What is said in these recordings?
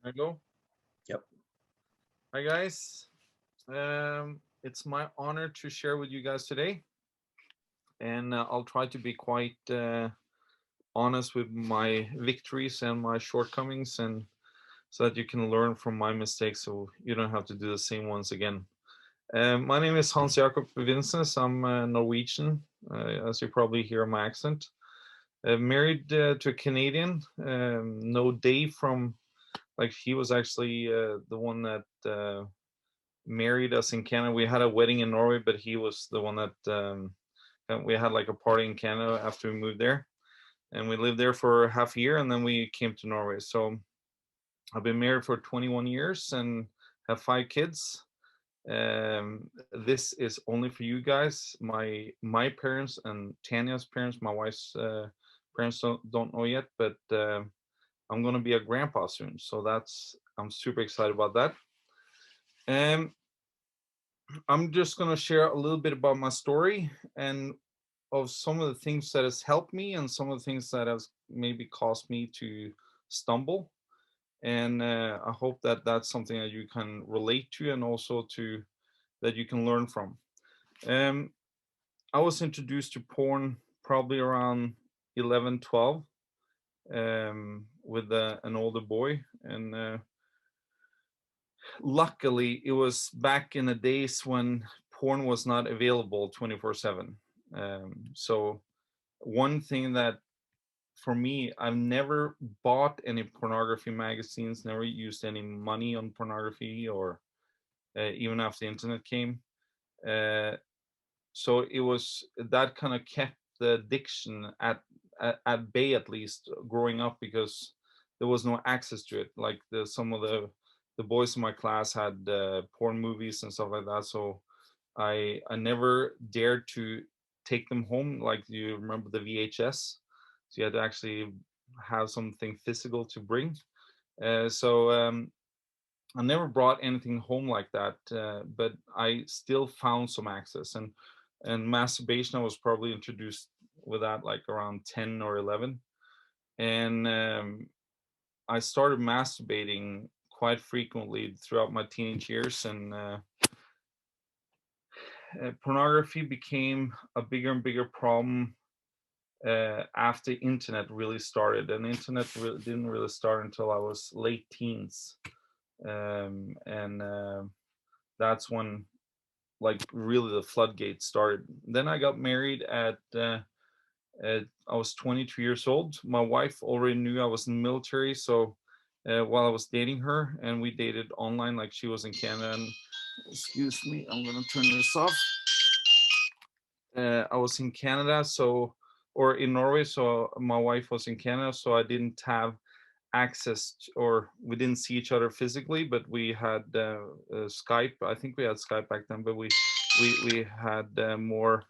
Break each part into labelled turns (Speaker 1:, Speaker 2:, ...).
Speaker 1: I go.
Speaker 2: Yep.
Speaker 1: Hi guys. It's my honor to share with you guys today, and I'll try to be quite honest with my victories and my shortcomings, and so that you can learn from my mistakes, so you don't have to do the same ones again. My name is Hans Jakob Vinsnes. I'm Norwegian, as you probably hear my accent. Married to a Canadian. No Dave from like he was actually the one that married us in Canada. We had a wedding in Norway, but he was the one that we had like a party in Canada after we moved there, and we lived there for half a year, and then we came to Norway. So I've been married for 21 years and have 5 kids. This is only for you guys. My parents and Tanya's parents, my wife's parents don't know yet, but I'm gonna be a grandpa soon, so I'm super excited about that. Um, I'm just going to share a little bit about my story and of some of the things that has helped me and some of the things that has maybe caused me to stumble. And I hope that that's something that you can relate to and also to that you can learn from. Um, I was introduced to porn probably around 11, 12 with an older boy. And luckily, it was back in the days when porn was not available 24/7. So one thing that for me, I've never bought any pornography magazines, never used any money on pornography, or even after the internet came. Uh, so it was that kind of kept the addiction at bay, at least growing up, because there was no access to it. Like some of the boys in my class had porn movies and stuff like that. So I never dared to take them home. Like, you remember the VHS? So you had to actually have something physical to bring. So I never brought anything home like that, but I still found some access. And masturbation, I was probably introduced with that like around 10 or 11, and I started masturbating quite frequently throughout my teenage years, and pornography became a bigger and bigger problem after internet really started. And internet didn't really start until I was late teens, and that's when like really the floodgates started. Then I got married at I was 22 years old. My wife already knew I was in the military, so while I was dating her, and we dated online, like she was in Canada. And, excuse me, I'm gonna turn this off. I was in Canada, so or in Norway, so my wife was in Canada, so I didn't have access or we didn't see each other physically, but we had Skype. I think we had Skype back then, but we had more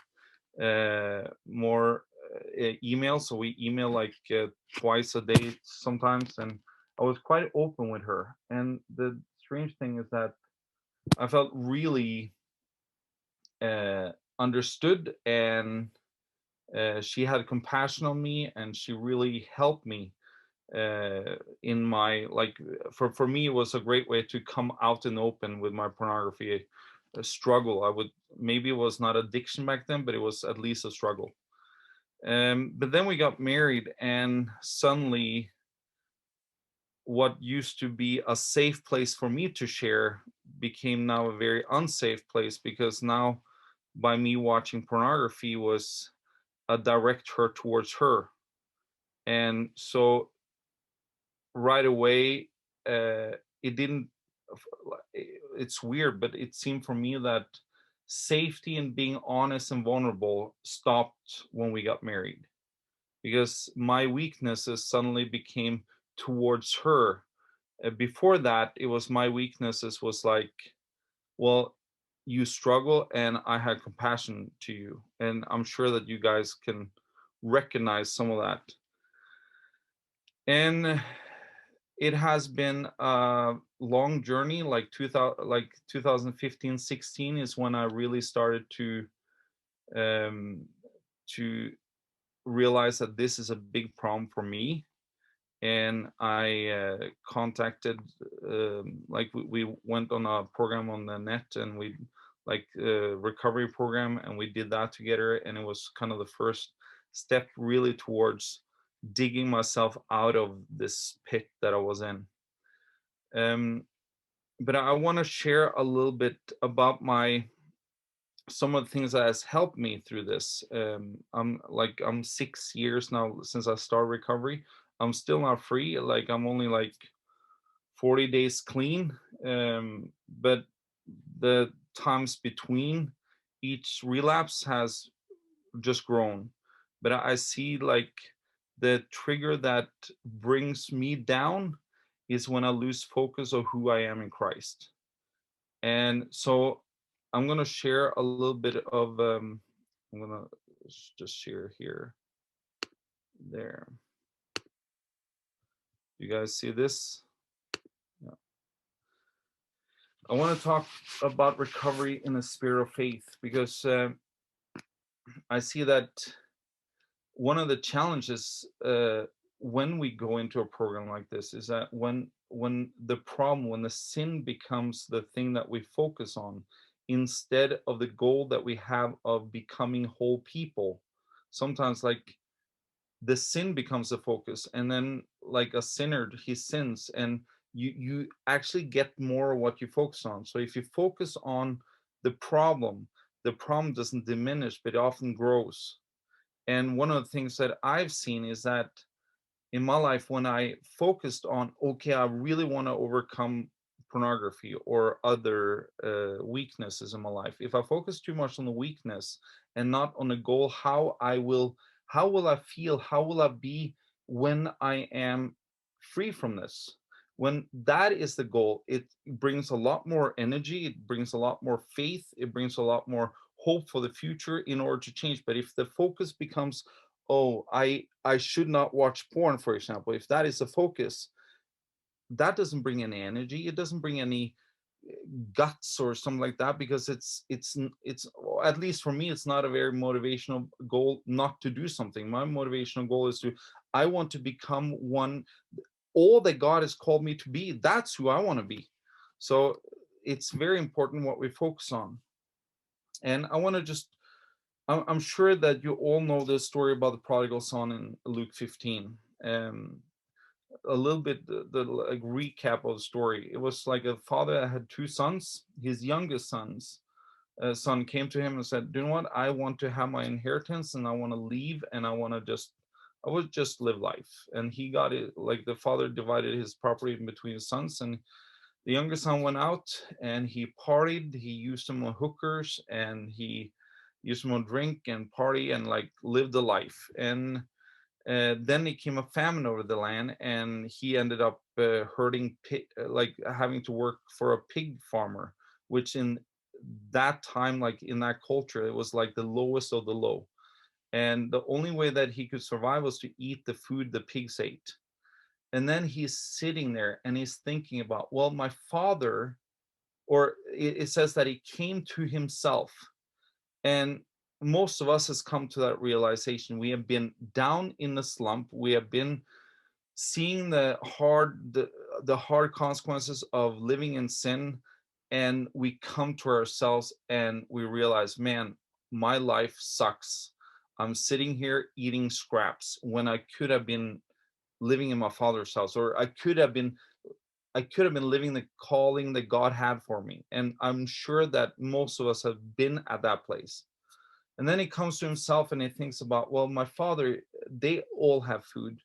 Speaker 1: email, so we email like twice a day sometimes, and I was quite open with her. And the strange thing is that I felt really uh, understood, and she had compassion on me, and she really helped me in my like for me it was a great way to come out and open with my pornography struggle. I would maybe it was not addiction back then, but it was at least a struggle. But then we got married, and suddenly what used to be a safe place for me to share became now a very unsafe place, because now by me watching pornography was a direct hurt towards her. And so right away, it didn't, it's weird, but it seemed for me that safety and being honest and vulnerable stopped when we got married, because my weaknesses suddenly became towards her. Before that, it was my weaknesses was like, well, you struggle and I had compassion to you. And I'm sure that you guys can recognize some of that. And it has been a long journey. Like 2000, like 2015, 16 is when I really started um, to realize that this is a big problem for me. and I contacted, like we went on a program on the net, and we like recovery program, and we did that together, and it was kind of the first step really towards digging myself out of this pit that I was in. Um, but I want to share a little bit about my some of the things that has helped me through this. I'm 6 years now since I started recovery. I'm still not free. Like I'm only like 40 days clean. But the times between each relapse has just grown. But I see like the trigger that brings me down is when I lose focus of who I am in Christ. And so I'm gonna share a little bit of I'm gonna just share here. There. You guys see this? Yeah. I want to talk about recovery in the spirit of faith, because I see that one of the challenges when we go into a program like this is that when the sin becomes the thing that we focus on instead of the goal that we have of becoming whole people, sometimes like the sin becomes the focus, and then like a sinner, he sins, and you actually get more of what you focus on. So if you focus on the problem doesn't diminish, but it often grows. And one of the things that I've seen is that in my life, when I focused on, okay, I really want to overcome pornography or other weaknesses in my life, if I focus too much on the weakness and not on the goal, how will I feel? How will I be when I am free from this? When that is the goal, it brings a lot more energy, it brings a lot more faith, it brings a lot more hope for the future in order to change. But if the focus becomes, oh, I should not watch porn, for example, if that is the focus, that doesn't bring any energy, it doesn't bring any guts or something like that, because it's well, at least for me, it's not a very motivational goal not to do something. My motivational goal is to, I want to become one, all that God has called me to be. That's who I want to be. So it's very important what we focus on. And I want to just, I'm sure that you all know the story about the prodigal son in Luke 15. Um, a little bit the like recap of the story. It was like a father that had two sons. His youngest son came to him and said, "Do you know what? I want to have my inheritance, and I want to leave, and I would just live life." And he got it. Like the father divided his property in between his sons, and the youngest son went out and he partied. He used them on hookers, and he used them on drink and party and like lived a life. And then it came a famine over the land, and he ended up herding like having to work for a pig farmer, which in that time, like in that culture, it was like the lowest of the low. And the only way that he could survive was to eat the food the pigs ate. And then he's sitting there and he's thinking about, well, my father, or it says that he came to himself. And most of us has come to that realization. We have been down in the slump. We have been seeing the hard consequences of living in sin, and we come to ourselves and we realize, man, my life sucks. I'm sitting here eating scraps when I could have been living in my father's house, or I could have been living the calling that God had for me. And I'm sure that most of us have been at that place. And then he comes to himself and he thinks about, well, my father, they all have food.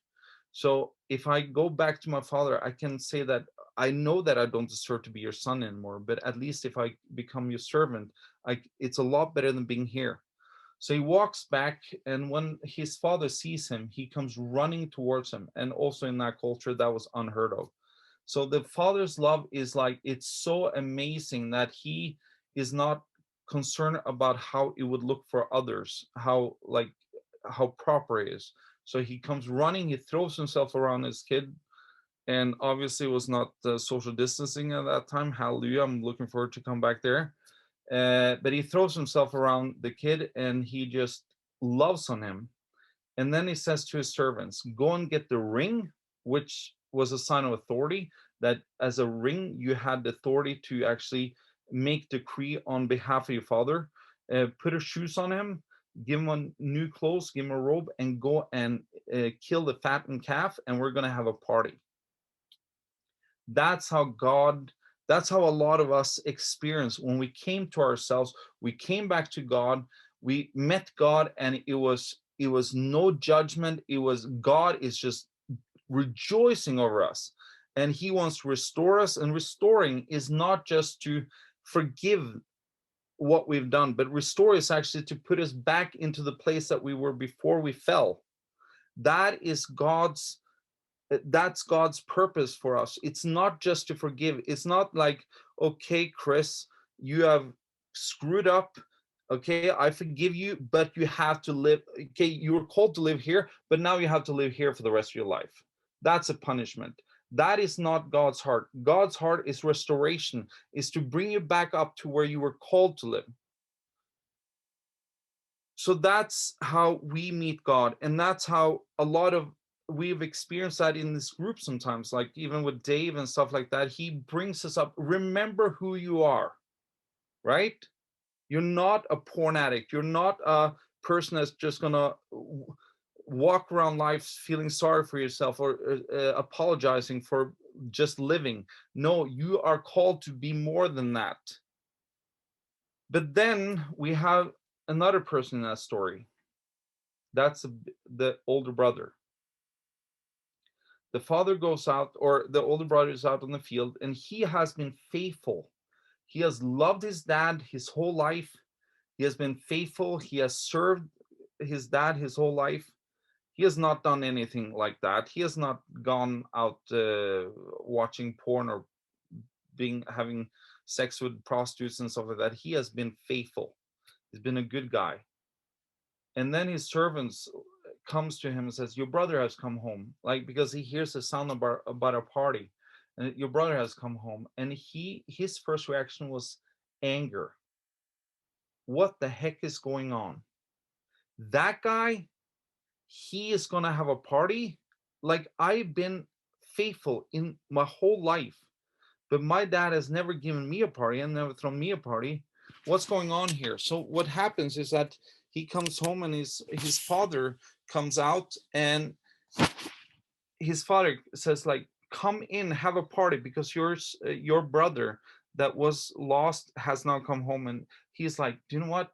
Speaker 1: So if I go back to my father, I can say that I know that I don't deserve to be your son anymore, but at least if I become your servant, it's a lot better than being here. So he walks back, and when his father sees him, he comes running towards him. And also in that culture, that was unheard of. So the father's love is like, it's so amazing that he is not concerned about how it would look for others, how proper it is. So he comes running, he throws himself around his kid, and obviously it was not social distancing at that time. Hallelujah! I'm looking forward to come back there. But he throws himself around the kid and he just loves on him. And then he says to his servants, "Go and get the ring which was a sign of authority, that as a ring you had the authority to actually make decree on behalf of your father. Put his shoes on him, give him new clothes, give him a robe, and go and kill the fattened calf, and we're going to have a party. That's how God, that's how a lot of us experience when we came to ourselves. We came back to God, we met God, and it was no judgment. It was God is just rejoicing over us, and he wants to restore us. And restoring is not just to forgive what we've done, but restore is actually to put us back into the place that we were before we fell. That is God's, that's God's purpose for us. It's not just to forgive. It's not like, okay, Chris, you have screwed up. Okay, I forgive you, but you have to live. Okay, you were called to live here, but now you have to live here for the rest of your life. That's a punishment. That is not God's heart. God's heart is restoration, is to bring you back up to where you were called to live. So that's how we meet God, and that's how a lot of we've experienced that in this group sometimes, like even with Dave and stuff like that. He brings us up. Remember who you are, right? You're not a porn addict. You're not a person that's just gonna walk around life feeling sorry for yourself or apologizing for just living. No, you are called to be more than that. But then we have another person in that story. That's the older brother. The father goes out, or the older brother is out on the field, and he has been faithful. He has loved his dad his whole life. He has been faithful. He has served his dad his whole life. He has not done anything like that. He has not gone out watching porn or being having sex with prostitutes and stuff like that. He has been faithful. He's been a good guy. And then his servants comes to him and says, your brother has come home, like, because he hears the sound about a party, and your brother has come home. And his first reaction was anger. What the heck is going on? That guy, he is gonna have a party? Like, I've been faithful in my whole life, but my dad has never given me a party and never thrown me a party. What's going on here? So what happens is that he comes home, and his father comes out, and his father says, like, come in, have a party, because your brother that was lost has now come home. And he's like, do you know what,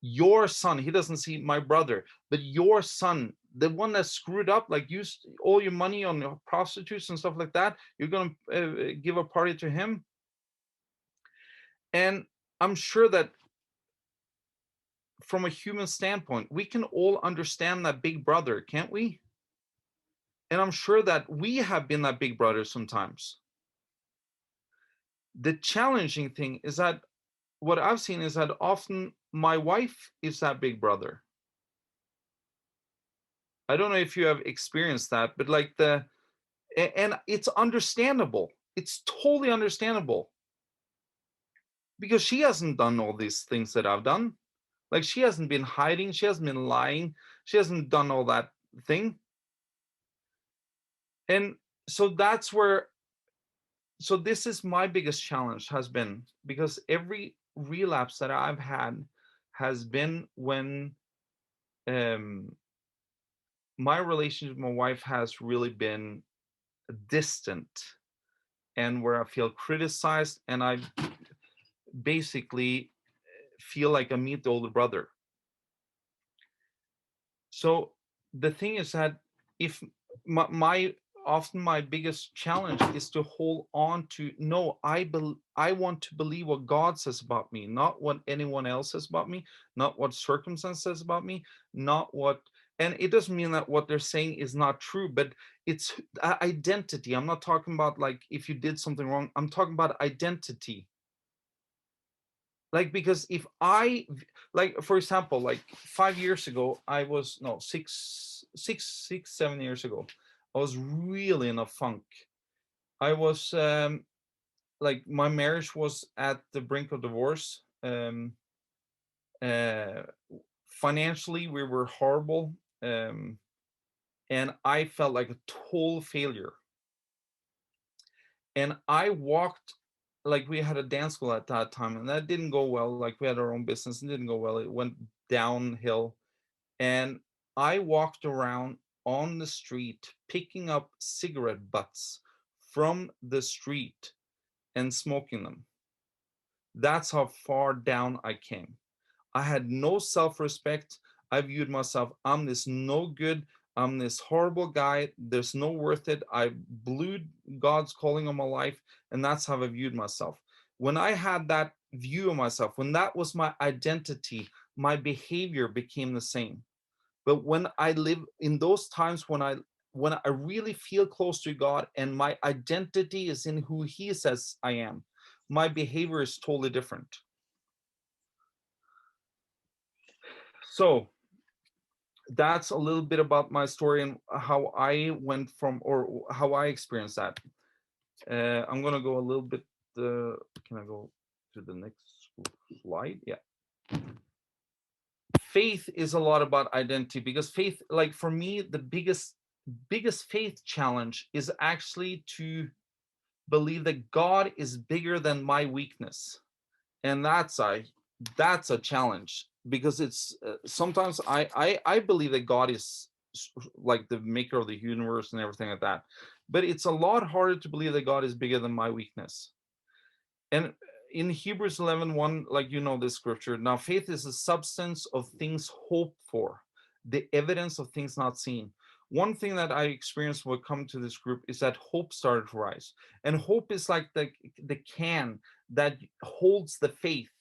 Speaker 1: your son, he doesn't see my brother, but your son, the one that screwed up, like, used all your money on your prostitutes and stuff like that, you're gonna give a party to him. And I'm sure that from a human standpoint, we can all understand that big brother, can't we? And I'm sure that we have been that big brother sometimes. The challenging thing is that what I've seen is that often my wife is that big brother. I don't know if you have experienced that, but like and it's understandable. It's totally understandable, because she hasn't done all these things that I've done. Like, she hasn't been hiding, she hasn't been lying, she hasn't done all that thing. And so that's where, so this is my biggest challenge has been, because every relapse that I've had has been when um my relationship with my wife has really been distant, and where I feel criticized, and I basically feel like I meet the older brother. So the thing is that if my often my biggest challenge is to hold on to, no, I want to believe what God says about me, not what anyone else says about me, not what circumstance says about me, not what, and it doesn't mean that what they're saying is not true, but it's identity. I'm not talking about like if you did something wrong. I'm talking about identity. Like, because if I, like, for example, like 5 years ago, I was, no, 7 years ago, I was really in a funk. I was like, my marriage was at the brink of divorce. Uh Financially we were horrible. and I felt like a total failure. And I walked, like, we had a dance school at that time, and that didn't go well. Like, we had our own business, and it didn't go well. It went downhill. And I walked around on the street picking up cigarette butts from the street and smoking them. That's how far down I came. I had no self respect. I viewed myself, I'm this no good, I'm this horrible guy. There's no worth it. I blew God's calling on my life, and that's how I viewed myself. When I had that view of myself, when that was my identity, my behavior became the same. But when I live in those times when I really feel close to God and my identity is in who He says I am, my behavior is totally different. So that's a little bit about my story and how I went from, or how I experienced that. I'm gonna go a little bit. Can I go to the next slide? Yeah. Faith is a lot about identity, because faith, like for me, the biggest faith challenge is actually to believe that God is bigger than my weakness, and that's a challenge, because it's sometimes I believe that God is like the maker of the universe and everything like that, but it's a lot harder to believe that God is bigger than my weakness. And in Hebrews 11:1, like, you know, this scripture, now faith is the substance of things hoped for, the evidence of things not seen. One thing that I experienced when I come to this group is that hope started to rise. And hope is like the can that holds the faith.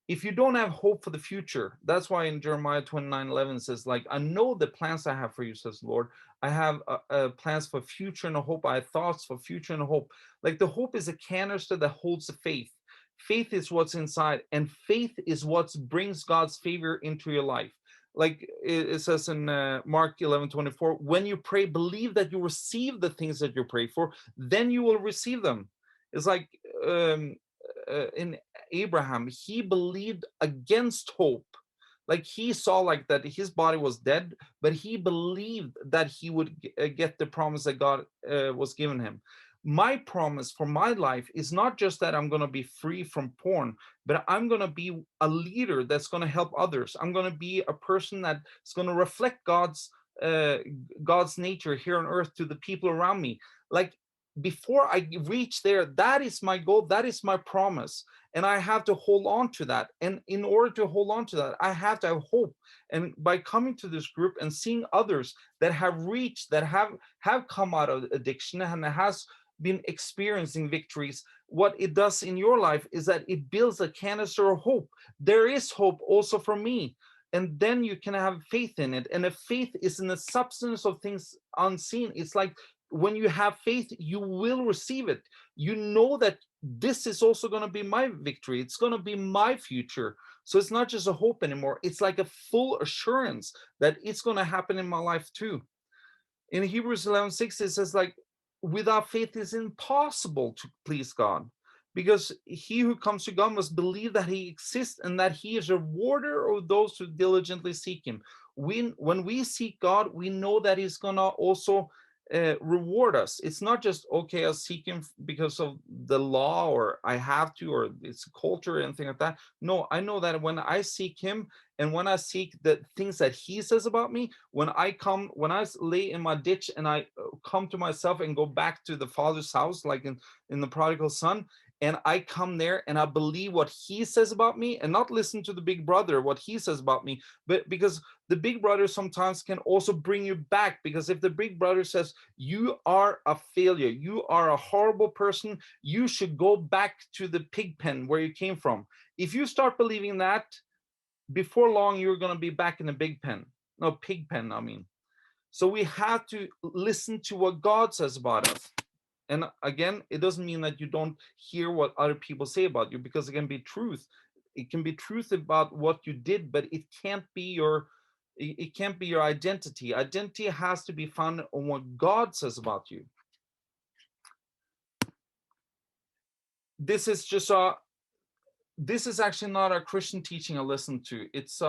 Speaker 1: If you don't have hope for the future, that's why in Jeremiah 29:11 says, like, I know the plans I have for you, says the Lord. I have plans for future and a hope. I have thoughts for future and a hope. Like, the hope is a canister that holds the faith. Faith is what's inside, and faith is what brings God's favor into your life. Like it says in Mark 11:24, when you pray, believe that you receive the things that you pray for, then you will receive them. It's like in Abraham, he believed against hope. Like, he saw like that his body was dead, but he believed that he would get the promise that God was giving him. My promise for my life is not just that I'm going to be free from porn, but I'm going to be a leader that's going to help others. I'm going to be a person that's going to reflect uh, God's nature here on earth to the people around me. Like, before I reach there, that is my goal, that is my promise, and I have to hold on to that. And in order to hold on to that, I have to have hope. And by coming to this group and seeing others that have reached, that have come out of addiction and has been experiencing victories, what it does in your life is that it builds a canister of hope. There is hope also for me. And then you can have faith in it. And if faith is in the substance of things unseen, it's like when you have faith, you will receive it. You know that this is also going to be my victory. It's going to be my future. So it's not just a hope anymore. It's like a full assurance that it's going to happen in my life too. In Hebrews 11:6, it says, like, without faith it's impossible to please God, because he who comes to God must believe that he exists and that he is a rewarder of those who diligently seek him. When we seek God, we know that he's going to also reward us. It's not just, okay, I'll seek him because of the law, or I have to, or it's culture or anything like that. No, I know that when I seek him, and when I seek the things that he says about me, when I lay in my ditch and I come to myself and go back to the Father's house, like in the prodigal son, and I come there and I believe what he says about me, and not listen to the big brother, what he says about me, but because the big brother sometimes can also bring you back. Because if the big brother says you are a failure, you are a horrible person, you should go back to the pig pen where you came from. If you start believing that, before long you're going to be back in the pig pen, I mean. So we have to listen to what God says about us. And again, it doesn't mean that you don't hear what other people say about you, because it can be truth. It can be truth about what you did, but it can't be your identity. Identity has to be found on what God says about you. This is just this is actually not a Christian teaching I listen to. It's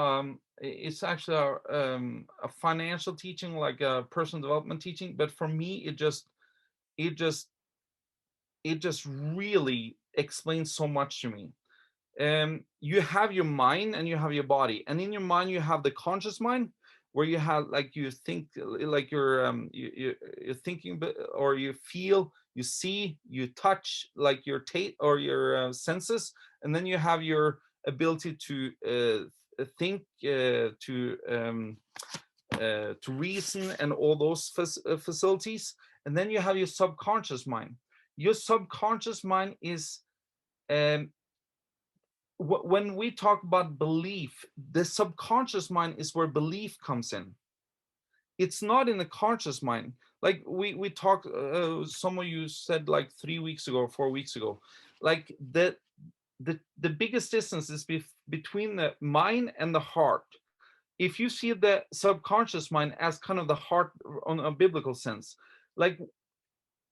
Speaker 1: actually a financial teaching, like a personal development teaching. But for me, it just it just really explains so much to me. You have your mind and you have your body, and in your mind you have the conscious mind, where you have, like, you think, like you're thinking, or you feel, you see, you touch, like your taste or your senses. And then you have your ability to think, to reason, and all those facilities. And then you have your subconscious mind. Your subconscious mind is, um, when we talk about belief, the subconscious mind is where belief comes in. It's not in the conscious mind. Like we talked, some of you said like 3 weeks ago or 4 weeks ago, like the biggest distance is between the mind and the heart. If you see the subconscious mind as kind of the heart on a biblical sense, like,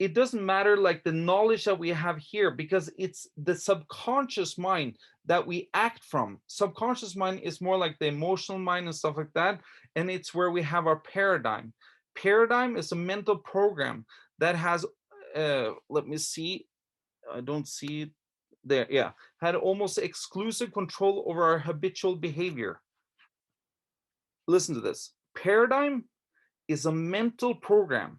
Speaker 1: it doesn't matter like the knowledge that we have here, because it's the subconscious mind that we act from. Subconscious mind is more like the emotional mind and stuff like that, and it's where we have our paradigm. Paradigm is a mental program that has, let me see, I don't see it there, yeah, had almost exclusive control over our habitual behavior. Listen to this. Paradigm is a mental program.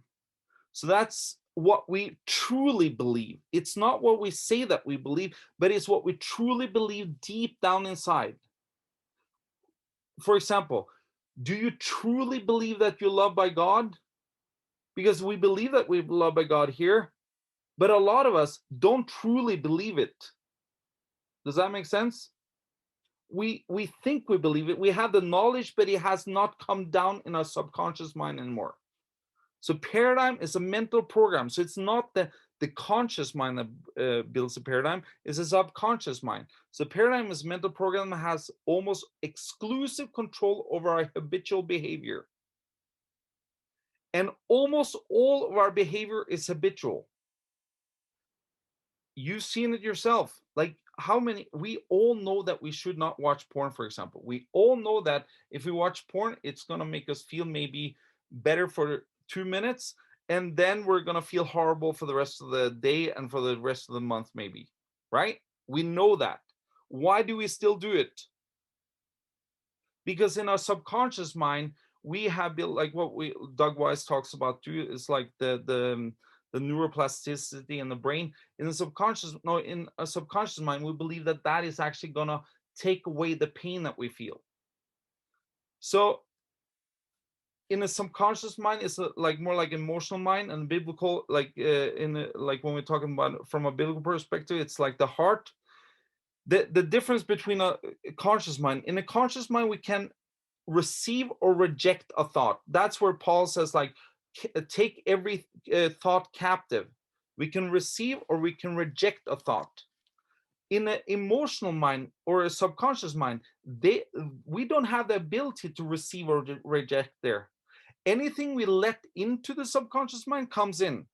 Speaker 1: So that's what we truly believe. It's not what we say that we believe, but it's what we truly believe deep down inside. For example, do you truly believe that you're loved by God? Because we believe that we're loved by God here, but a lot of us don't truly believe it. Does that make sense? We think we believe it. We have the knowledge, but it has not come down in our subconscious mind anymore. So paradigm is a mental program. So it's not the conscious mind that builds a paradigm, it's a subconscious mind. So paradigm is a mental program that has almost exclusive control over our habitual behavior. And almost all of our behavior is habitual. You've seen it yourself. Like, how many, we all know that we should not watch porn, for example. We all know that if we watch porn, it's going to make us feel maybe better for 2 minutes, and then we're going to feel horrible for the rest of the day and for the rest of the month, maybe. Right? We know that. Why do we still do it? Because in our subconscious mind, we have built, like what we Doug Wise talks about too, is like the neuroplasticity in the brain. In the subconscious, no, in a subconscious mind, we believe that that is actually gonna take away the pain that we feel. So in a subconscious mind, it's like more like emotional mind, and biblical, like like when we're talking about from a biblical perspective, it's like the heart. The difference between a conscious mind, in a conscious mind, we can receive or reject a thought. That's where Paul says, like, take every thought captive. We can receive or we can reject a thought. In an emotional mind or a subconscious mind, we don't have the ability to receive or reject there. Anything we let into the subconscious mind comes in.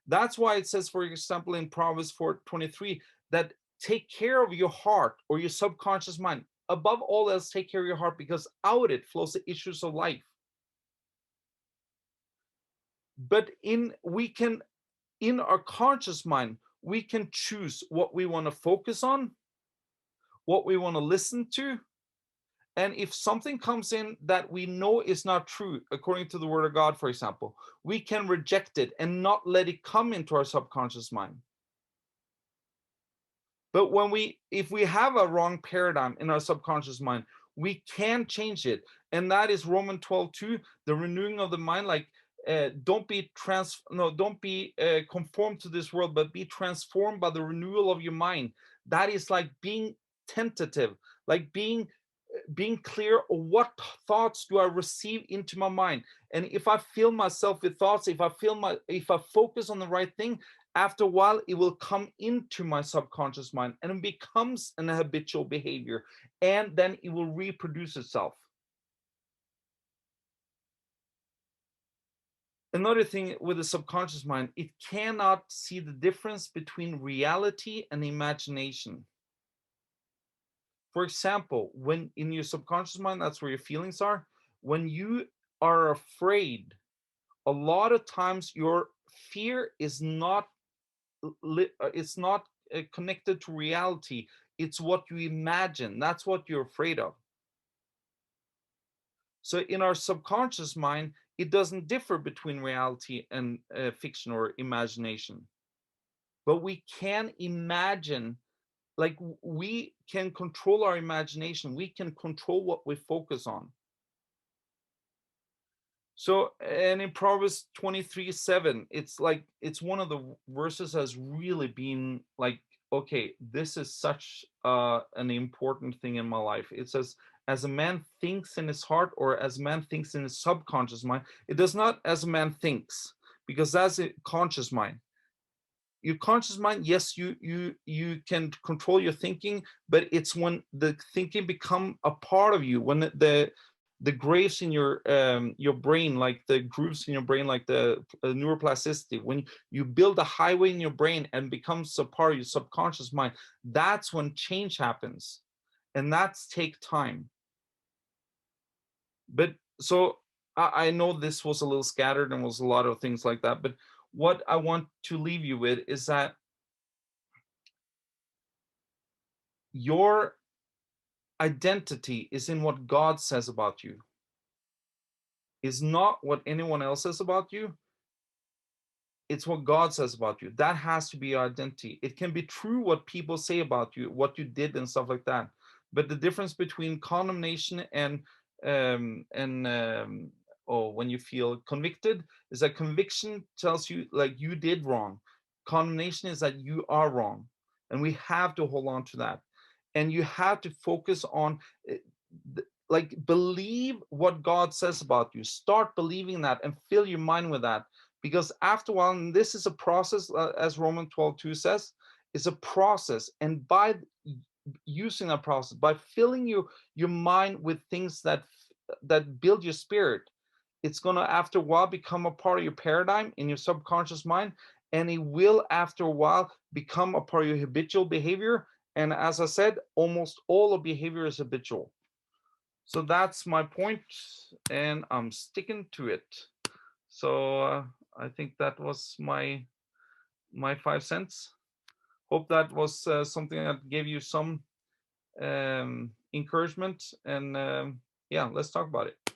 Speaker 1: That's why it says, for example, in Proverbs 4:23, that take care of your heart or your subconscious mind. Above all else, take care of your heart, because out it flows the issues of life. But in our conscious mind, we can choose what we want to focus on, what we want to listen to. And if something comes in that we know is not true, according to the word of God, for example, we can reject it and not let it come into our subconscious mind. But if we have a wrong paradigm in our subconscious mind, we can change it. And that is Romans 12:2, the renewing of the mind. Like, don't be conformed to this world, but be transformed by the renewal of your mind. That is like being tentative, like being clear of what thoughts do I receive into my mind. And if I fill myself with thoughts, if I focus on the right thing, after a while it will come into my subconscious mind and it becomes an habitual behavior, and then it will reproduce itself. Another thing with the subconscious mind, it cannot see the difference between reality and imagination. For example, when in your subconscious mind, that's where your feelings are. When you are afraid, a lot of times your fear is not it's not connected to reality. It's what you imagine. That's what you're afraid of. So in our subconscious mind, it doesn't differ between reality and fiction or imagination. But we can imagine, like we can control our imagination. We can control what we focus on. So, and in Proverbs 23:7, it's like, it's one of the verses has really been like, okay, this is such an important thing in my life. It says, as a man thinks in his heart, or as a man thinks in his subconscious mind. It does not as a man thinks, because that's a conscious mind. Your conscious mind, yes, you can control your thinking, but it's when the thinking become a part of you, when the graves in your brain, like the grooves in your brain, like the neuroplasticity, when you build a highway in your brain and becomes a part of your subconscious mind, that's when change happens, and that's take time. But so I know this was a little scattered and was a lot of things like that, but what I want to leave you with is that your identity is in what God says about you, is not what anyone else says about you. It's what God says about you. That has to be your identity. It can be true what people say about you, what you did, and stuff like that. But the difference between condemnation and or when you feel convicted, is that conviction tells you like you did wrong. Condemnation is that you are wrong, and we have to hold on to that. And you have to focus on like believe what God says about you. Start believing that and fill your mind with that, because after a while, and this is a process, as Romans 12:2 says, is a process. And by using that process, by filling your mind with things that build your spirit, it's going to after a while become a part of your paradigm in your subconscious mind, and it will after a while become a part of your habitual behavior. And as I said, almost all of behavior is habitual. So that's my point, and I'm sticking to it. So I think that was my 5 cents. Hope that was something that gave you some encouragement. And yeah, let's talk about it.